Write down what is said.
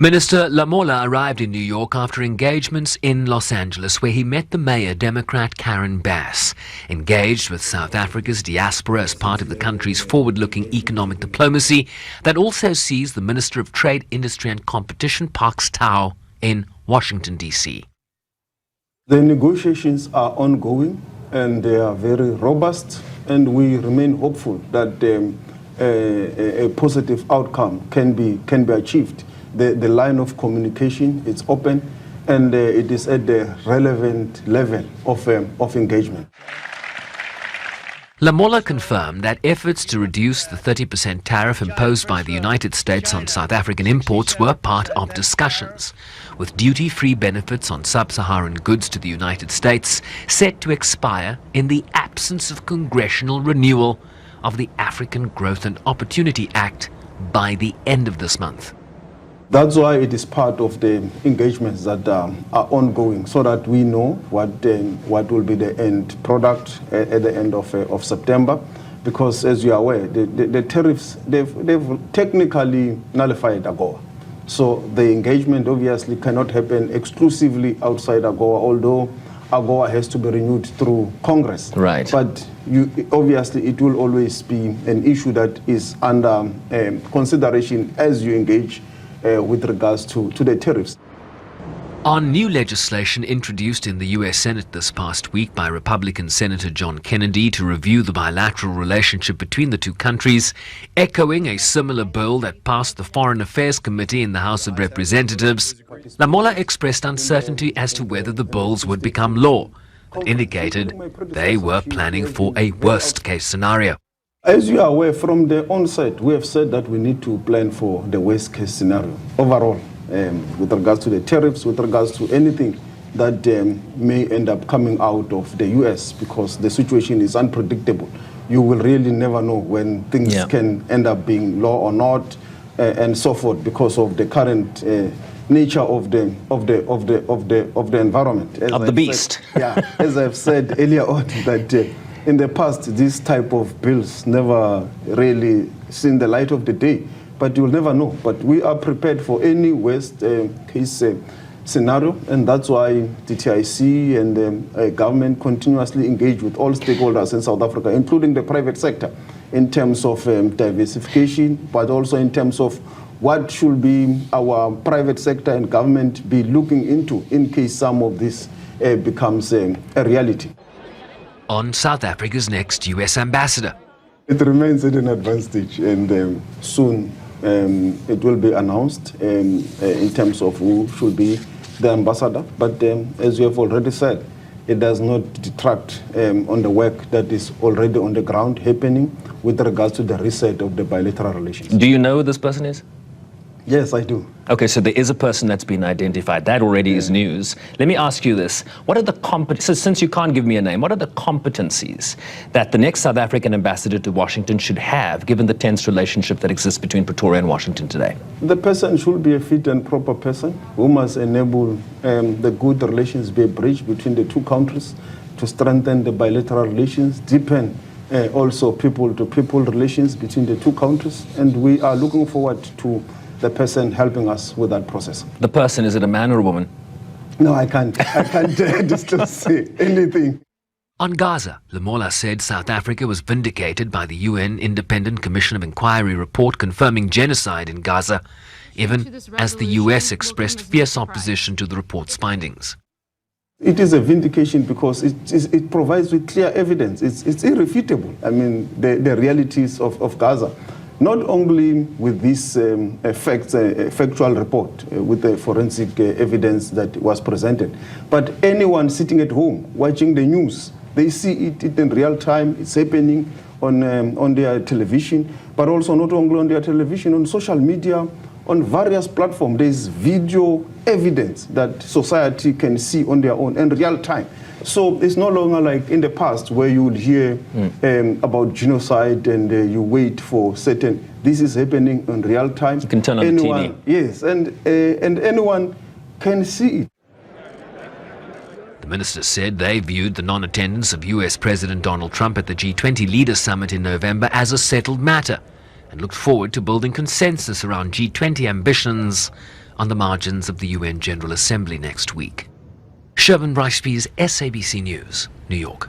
Minister Lamola arrived in New York after engagements in Los Angeles, where he met the mayor, Democrat Karen Bass. Engaged with South Africa's diaspora as part of the country's forward-looking economic diplomacy that also sees the Minister of Trade, Industry and Competition, Parks Tau, in Washington, D.C. The negotiations are ongoing and they are very robust, and we remain hopeful that a positive outcome can be achieved. The line of communication is open and it is at the relevant level of engagement. Lamola confirmed that efforts to reduce the 30% tariff imposed by the United States on South African imports were part of discussions, with duty-free benefits on sub-Saharan goods to the United States set to expire in the absence of congressional renewal of the African Growth and Opportunity Act by the end of this month. That's why it is part of the engagements that are ongoing, so that we know what will be the end product at the end of September. Because as you are aware, the tariffs, they've technically nullified AGOA. So the engagement obviously cannot happen exclusively outside AGOA, although AGOA has to be renewed through Congress. Right. But obviously it will always be an issue that is under consideration as you engage with regards to the tariffs. On new legislation introduced in the U.S. Senate this past week by Republican Senator John Kennedy to review the bilateral relationship between the two countries, echoing a similar bill that passed the Foreign Affairs Committee in the House of Representatives, Lamola expressed uncertainty as to whether the bills would become law, but indicated they were planning for a worst-case scenario. As you are aware, from the onset, we have said that we need to plan for the worst-case scenario overall, with regards to the tariffs, with regards to anything that may end up coming out of the U.S., because the situation is unpredictable. You will really never know when things can end up being law or not, and so forth, because of the current nature of the environment. Of the beast. As I've said earlier on, that in the past, these type of bills never really seen the light of the day, but you'll never know. But we are prepared for any worst case scenario, and that's why the TIC and the government continuously engage with all stakeholders in South Africa, including the private sector, in terms of diversification, but also in terms of what should be our private sector and government be looking into in case some of this becomes a reality. On South Africa's next U.S. ambassador. It remains at an advanced stage, and soon it will be announced in terms of who should be the ambassador. But as you have already said, it does not detract on the work that is already on the ground happening with regards to the reset of the bilateral relations. Do you know who this person is? Yes, I do. Okay, so there is a person that's been identified. That already is news. Let me ask you this. What are the competencies, since you can't give me a name, what are the competencies that the next South African ambassador to Washington should have, given the tense relationship that exists between Pretoria and Washington today? The person should be a fit and proper person who must enable the good relations be a bridge between the two countries to strengthen the bilateral relations, deepen also people-to-people relations between the two countries. And we are looking forward to the person helping us with that process. The person, is it a man or a woman? No, I can't just say anything. On Gaza, Lamola said South Africa was vindicated by the UN Independent Commission of Inquiry report confirming genocide in Gaza, even as the US expressed fierce opposition to the report's findings. It is a vindication because it provides with clear evidence. It's irrefutable. I mean, the realities of Gaza. Not only with this factual report, with the forensic evidence that was presented, but anyone sitting at home watching the news, they see it in real time. It's happening on their television, but also not only on their television, on social media, on various platforms. There's video evidence that society can see on their own in real time. So it's no longer like in the past where you would hear about genocide and you wait for certain. This is happening in real time. You can turn on the TV. Yes, and anyone can see it. The minister said they viewed the non-attendance of US President Donald Trump at the G20 Leaders Summit in November as a settled matter and looked forward to building consensus around G20 ambitions on the margins of the UN General Assembly next week. Sherman Brycebees, SABC News, New York.